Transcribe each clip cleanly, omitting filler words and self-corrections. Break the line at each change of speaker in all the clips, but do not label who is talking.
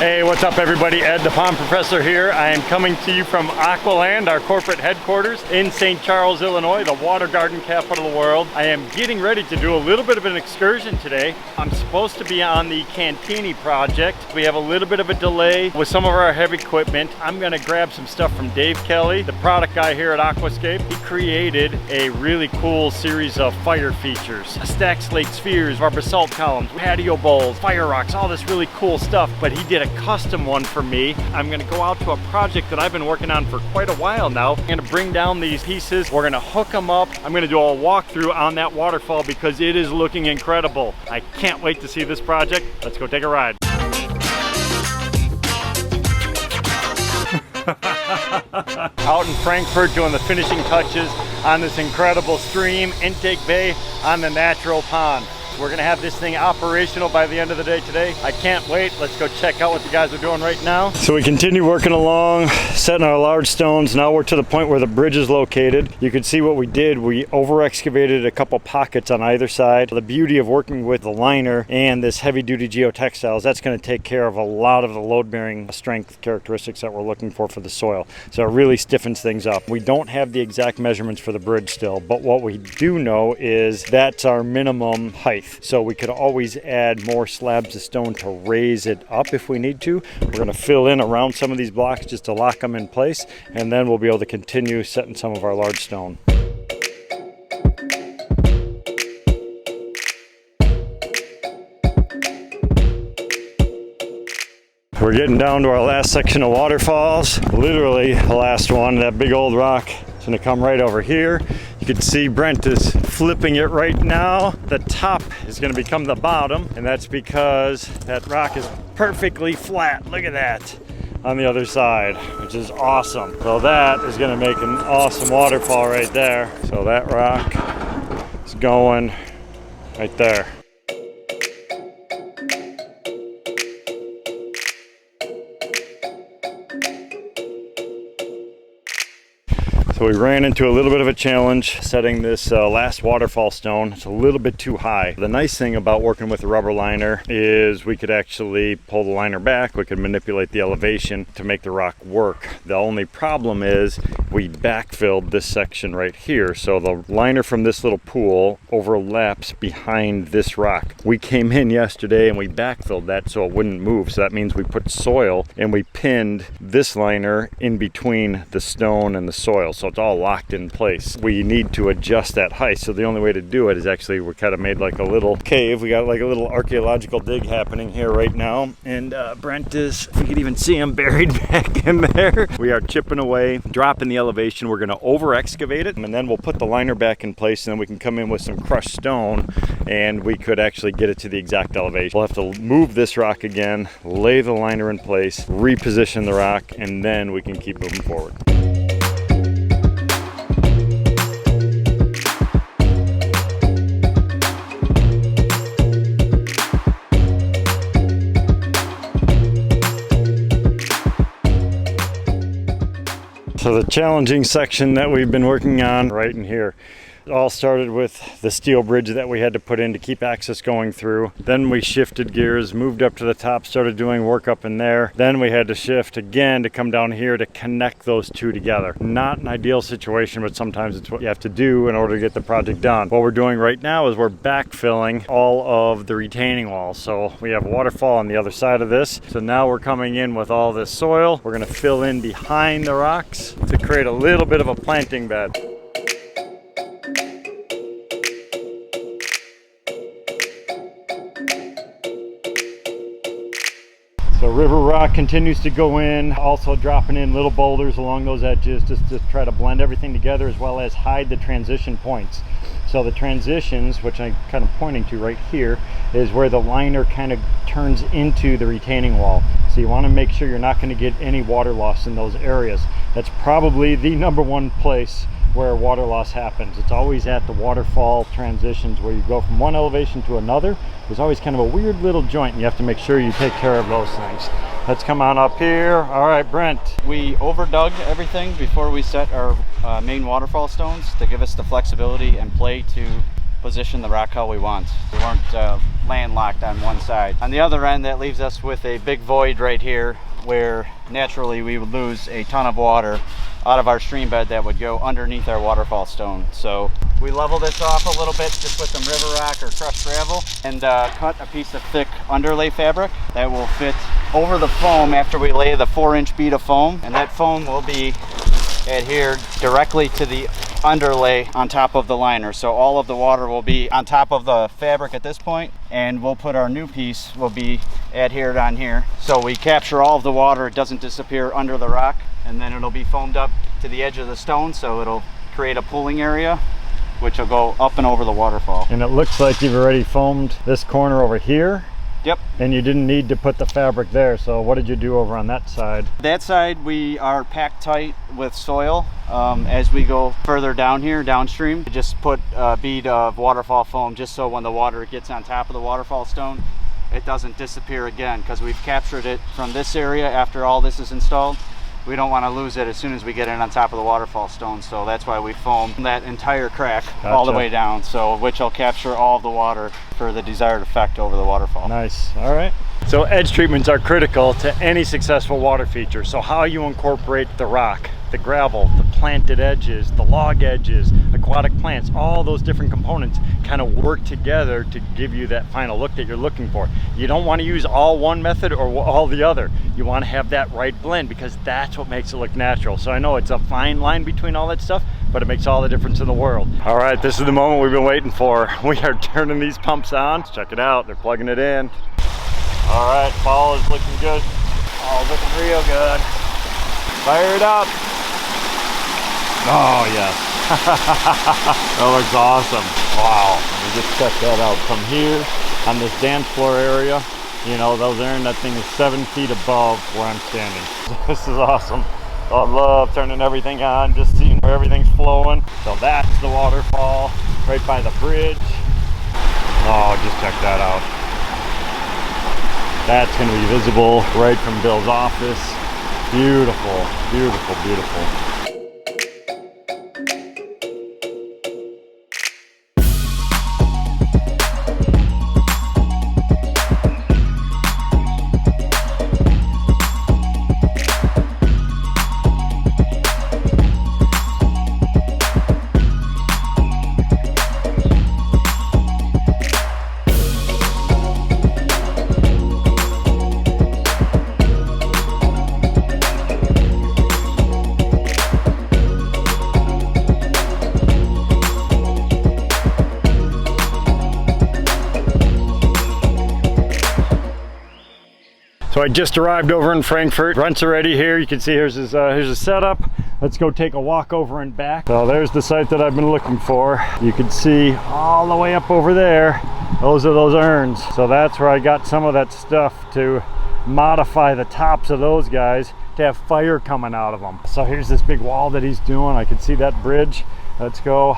Hey, what's up everybody? Ed the Pond Professor here. I am coming to you from Aqualand, our corporate headquarters in St. Charles, Illinois, the water garden capital of the world. I am getting ready to do a little bit of an excursion today. I'm supposed to be on the Cantini project. We have a little bit of a delay with some of our heavy equipment. I'm gonna grab some stuff from Dave Kelly, the product guy here at Aquascape. He created a really cool series of fire features. Stacked slate spheres, our basalt columns, patio bowls, fire rocks, all this really cool stuff, but he did a custom one for me. I'm gonna go out to a project that I've been working on for quite a while now. I'm gonna bring down these pieces. We're gonna hook them up. I'm gonna do a walkthrough on that waterfall because it is looking incredible. I can't wait to see this project. Let's go take a ride. Out in Frankfort doing the finishing touches on this incredible stream intake bay on the natural pond. We're gonna have this thing operational by the end of the day today. I can't wait. Let's go check out what the guys are doing right now. So we continue working along, setting our large stones. Now we're to the point where the bridge is located. You can see what we did. We over excavated a couple pockets on either side. The beauty of working with the liner and this heavy duty geotextiles, that's gonna take care of a lot of the load bearing strength characteristics that we're looking for the soil. So it really stiffens things up. We don't have the exact measurements for the bridge still, but what we do know is that's our minimum height. So we could always add more slabs of stone to raise it up if we need to. We're going to fill in around some of these blocks just to lock them in place, and then we'll be able to continue setting some of our large stone. We're getting down to our last section of waterfalls. Literally the last one. That big old rock is going to come right over here. You can see Brent is flipping it right now. The top is going to become the bottom, and that's because that rock is perfectly flat. Look at that on the other side, which is awesome. So that is going to make an awesome waterfall right there. So that rock is going right there. So we ran into a little bit of a challenge setting this last waterfall stone. It's a little bit too high. The nice thing about working with a rubber liner is we could actually pull the liner back. We could manipulate the elevation to make the rock work. The only problem is we backfilled this section right here. So the liner from this little pool overlaps behind this rock. We came in yesterday and we backfilled that so it wouldn't move. So that means we put soil and we pinned this liner in between the stone and the soil. So it's all locked in place. We need to adjust that height. So the only way to do it is actually we kind of made like a little cave. We got like a little archaeological dig happening here right now. And Brent is, if you could even see him buried back in there. We are chipping away, dropping the elevation. We're going to over excavate it, and then we'll put the liner back in place, and then we can come in with some crushed stone and we could actually get it to the exact elevation. We'll have to move this rock again, lay the liner in place, reposition the rock, and then we can keep moving forward. So the challenging section that we've been working on right in here. It all started with the steel bridge that we had to put in to keep access going through. Then we shifted gears, moved up to the top, started doing work up in there. Then we had to shift again to come down here to connect those two together. Not an ideal situation, but sometimes it's what you have to do in order to get the project done. What we're doing right now is we're backfilling all of the retaining walls. So we have a waterfall on the other side of this. So now we're coming in with all this soil. We're gonna fill in behind the rocks to create a little bit of a planting bed. So river rock continues to go in, also dropping in little boulders along those edges just to try to blend everything together as well as hide the transition points. So the transitions, which I'm kind of pointing to right here, is where the liner kind of turns into the retaining wall. So you want to make sure you're not going to get any water loss in those areas. That's probably the #1 place where water loss happens. It's always at the waterfall transitions where you go from one elevation to another. There's always kind of a weird little joint, and you have to make sure you take care of those things. Let's come on up here. All right, Brent.
We overdug everything before we set our main waterfall stones to give us the flexibility and play to position the rock how we want. We weren't landlocked on one side. On the other end, that leaves us with a big void right here where naturally we would lose a ton of water out of our stream bed that would go underneath our waterfall stone. So we level this off a little bit just with some river rock or crushed gravel and cut a piece of thick underlay fabric that will fit over the foam after we lay the 4-inch bead of foam, and that foam will be adhered directly to the underlay on top of the liner. So all of the water will be on top of the fabric at this point, and we'll put our new piece will be adhered on here. So we capture all of the water, it doesn't disappear under the rock, and then it'll be foamed up to the edge of the stone, so it'll create a pooling area which will go up and over the waterfall.
And it looks like you've already foamed this corner over here.
Yep.
And you didn't need to put the fabric there, so what did you do over on that side?
That side we are packed tight with soil. As we go further down here, downstream, we just put a bead of waterfall foam just so when the water gets on top of the waterfall stone, it doesn't disappear again, because we've captured it from this area after all this is installed. We don't want to lose it as soon as we get it on top of the waterfall stone, so that's why we foam that entire crack all the way down, so which will capture all of the water for the desired effect over the waterfall.
Nice. All right. So edge treatments are critical to any successful water feature. So how you incorporate the rock, the gravel, the planted edges, the log edges, aquatic plants, all those different components kind of work together to give you that final look that you're looking for. You don't want to use all one method or all the other. You want to have that right blend, because that's what makes it look natural. So I know it's a fine line between all that stuff, but it makes all the difference in the world. All right, this is the moment we've been waiting for. We are turning these pumps on. Let's check it out. They're plugging it in. All right, fall is looking good. Oh, looking real good. Fire it up. Oh, yes. That looks awesome. Wow. Let me just check that out. From here on this dance floor area, you know, those air, that thing is 7 feet above where I'm standing. This is awesome. I love turning everything on, just seeing where everything's flowing. So that's the waterfall right by the bridge. Oh, just check that out. That's going to be visible right from Bill's office. Beautiful, beautiful, beautiful. So I just arrived over in Frankfort. Brent's already here. You can see here's his setup. Let's go take a walk over and back. So there's the site that I've been looking for. You can see all the way up over there. Those are those urns. So that's where I got some of that stuff to modify the tops of those guys to have fire coming out of them. So here's this big wall that he's doing. I can see that bridge. Let's go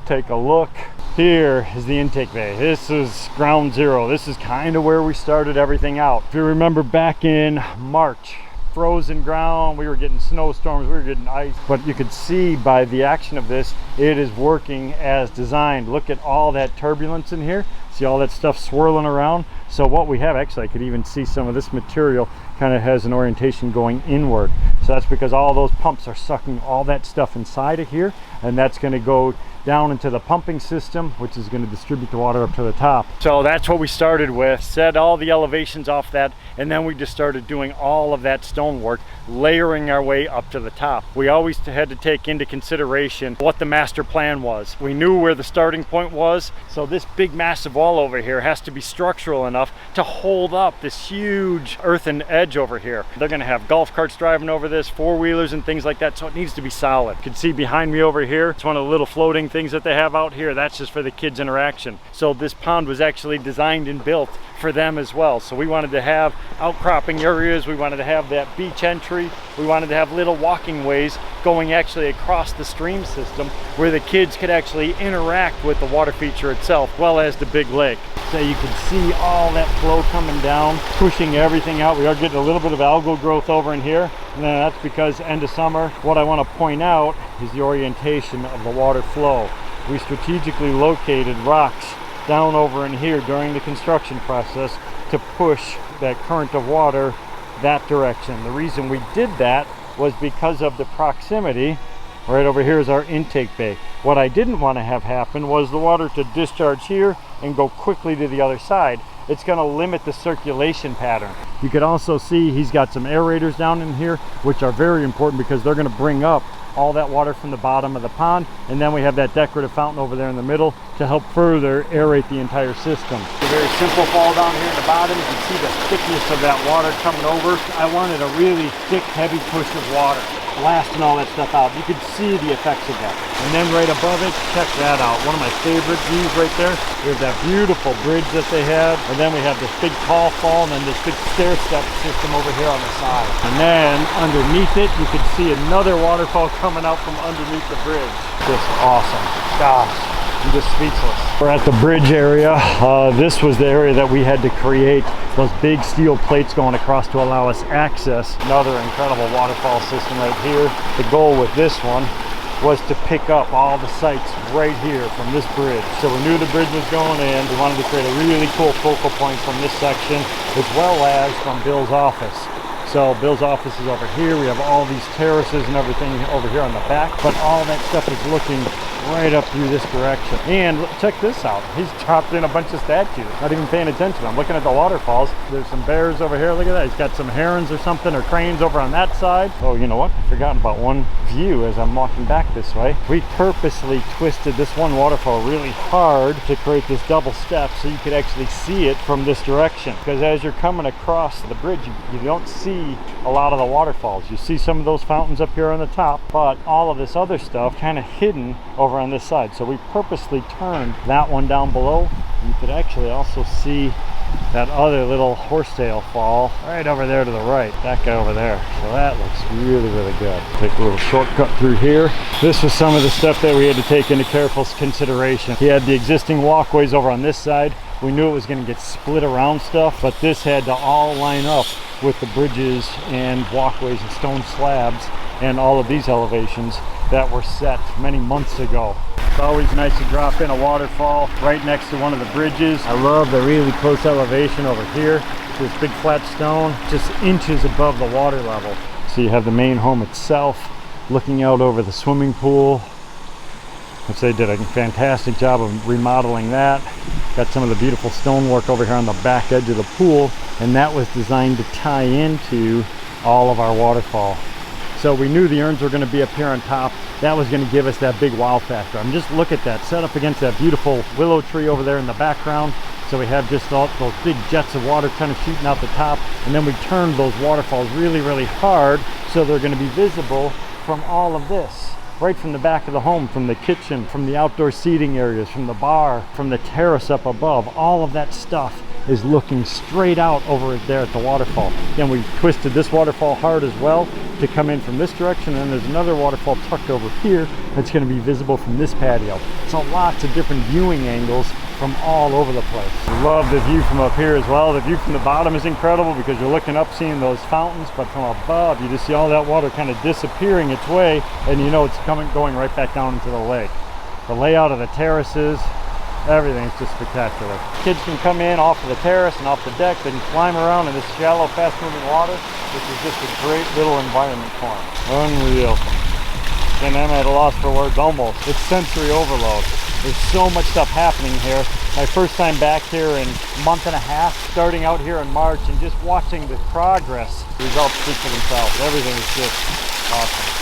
take a look. Here is the intake bay. This is ground zero. This is kind of where we started everything out. If you remember back in March, frozen ground, we were getting snowstorms, we were getting ice, but you could see by the action of this, it is working as designed. Look at all that turbulence in here. See all that stuff swirling around? So what we have, actually I could even see some of this material kind of has an orientation going inward. So that's because all those pumps are sucking all that stuff inside of here, and that's going to go down into the pumping system, which is going to distribute the water up to the top. So that's what we started with, set all the elevations off that, and then we just started doing all of that stonework, layering our way up to the top. We always had to take into consideration what the master plan was. We knew where the starting point was, so this big massive wall over here has to be structural enough to hold up this huge earthen edge over here. They're going to have golf carts driving over this, four-wheelers and things like that, so it needs to be solid. You can see behind me over here, it's one of the little floating things that they have out here. That's just for the kids' interaction. So this pond was actually designed and built for them as well. So we wanted to have outcropping areas, we wanted to have that beach entry, we wanted to have little walking ways going actually across the stream system where the kids could actually interact with the water feature itself, as well as the big lake. So you can see all that flow coming down, pushing everything out. We are getting a little bit of algal growth over in here, and then that's because end of summer, what I want to point out is the orientation of the water flow. we strategically located rocks down over in here during the construction process to push that current of water that direction. The reason we did that was because of the proximity. Right over here is our intake bay. What I didn't want to have happen was the water to discharge here and go quickly to the other side. It's going to limit the circulation pattern. You could also see he's got some aerators down in here, which are very important because they're going to bring up all that water from the bottom of the pond, and then we have that decorative fountain over there in the middle to help further aerate the entire system. A very simple fall down here in the bottom. You can see the thickness of that water coming over. I wanted a really thick, heavy push of water, blasting all that stuff out. You could see the effects of that. And then right above it, check that out. One of my favorite views right there. We have that beautiful bridge that they had, and then we have this big tall fall, and then this big stair step system over here on the side. And then underneath it, you can see another waterfall coming out from underneath the bridge. Just awesome. Gosh, I'm just speechless. We're at the bridge area. This was the area that we had to create those big steel plates going across to allow us access. Another incredible waterfall system right here. The goal with this one was to pick up all the sites right here from this bridge. So we knew the bridge was going in. We wanted to create a really cool focal point from this section, as well as from Bill's office. So Bill's office is over here. We have all these terraces and everything over here on the back, but all that stuff is looking right up through this direction. And check this out. He's dropped in a bunch of statues. Not even paying attention. I'm looking at the waterfalls. There's some bears over here. Look at that. He's got some herons or something, or cranes over on that side. Oh, you know what? I forgot about one view as I'm walking back this way. We purposely twisted this one waterfall really hard to create this double step so you could actually see it from this direction. Because as you're coming across the bridge, you don't see a lot of the waterfalls. You see some of those fountains up here on the top, but all of this other stuff kind of hidden over on this side. So we purposely turned that one down below. You could actually also see that other little horsetail fall right over there to the right, that guy over there. So that looks really, really good. Take a little shortcut through here. This was some of the stuff that we had to take into careful consideration. He had the existing walkways over on this side. We knew it was going to get split around stuff, but this had to all line up with the bridges and walkways and stone slabs and all of these elevations that were set many months ago. It's always nice to drop in a waterfall right next to one of the bridges. I love the really close elevation over here. This big flat stone just inches above the water level. So you have the main home itself looking out over the swimming pool, which they did a fantastic job of remodeling that. Got some of the beautiful stonework over here on the back edge of the pool, and that was designed to tie into all of our waterfall. So we knew the urns were going to be up here on top. That was going to give us that big wow factor. I mean, just look at that, set up against that beautiful willow tree over there in the background. So we have just all those big jets of water kind of shooting out the top, and then we turned those waterfalls really, really hard so they're going to be visible from all of this. Right from the back of the home, from the kitchen, from the outdoor seating areas, from the bar, from the terrace up above. All of that stuff is looking straight out over there at the waterfall. Then we twisted this waterfall hard as well to come in from this direction, and there's another waterfall tucked over here that's going to be visible from this patio. So lots of different viewing angles from all over the place. Love the view from up here as well. The view from the bottom is incredible because you're looking up seeing those fountains, but from above you just see all that water kind of disappearing its way, and you know it's going right back down into the lake. The layout of the terraces, everything's just spectacular. Kids can come in off of the terrace and off the deck. They can climb around in this shallow, fast-moving water, which is just a great little environment for them. Unreal. And I'm at a loss for words almost. It's sensory overload. There's so much stuff happening here. My first time back here in a month and a half, starting out here in March, and just watching the progress. The results speak for themselves. Everything is just awesome.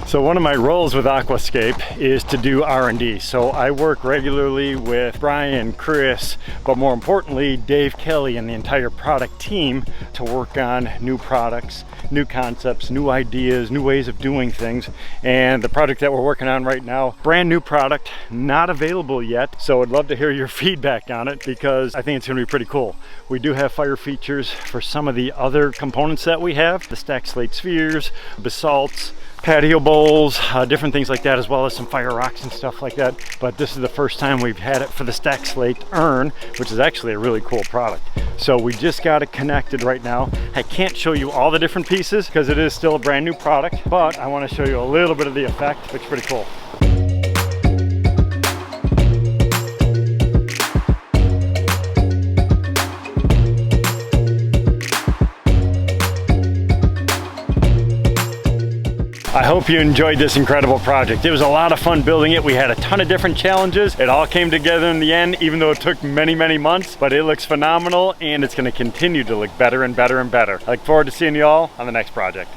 So one of my roles with Aquascape is to do R&D. So I work regularly with Brian, Chris, but more importantly, Dave Kelly and the entire product team to work on new products, new concepts, new ideas, new ways of doing things. And the product that we're working on right now, brand new product, not available yet. So I'd love to hear your feedback on it because I think it's gonna be pretty cool. We do have fire features for some of the other components that we have, the stacked slate spheres, basalts, patio bowls, different things like that, as well as some fire rocks and stuff like that. But this is the first time we've had it for the stack slate urn, which is actually a really cool product. So we just got it connected right now. I can't show you all the different pieces because it is still a brand new product, but I want to show you a little bit of the effect, which is pretty cool. I hope you enjoyed this incredible project. It was a lot of fun building it. We had a ton of different challenges. It all came together in the end, even though it took many, many months, but it looks phenomenal and it's gonna continue to look better and better and better. I look forward to seeing you all on the next project.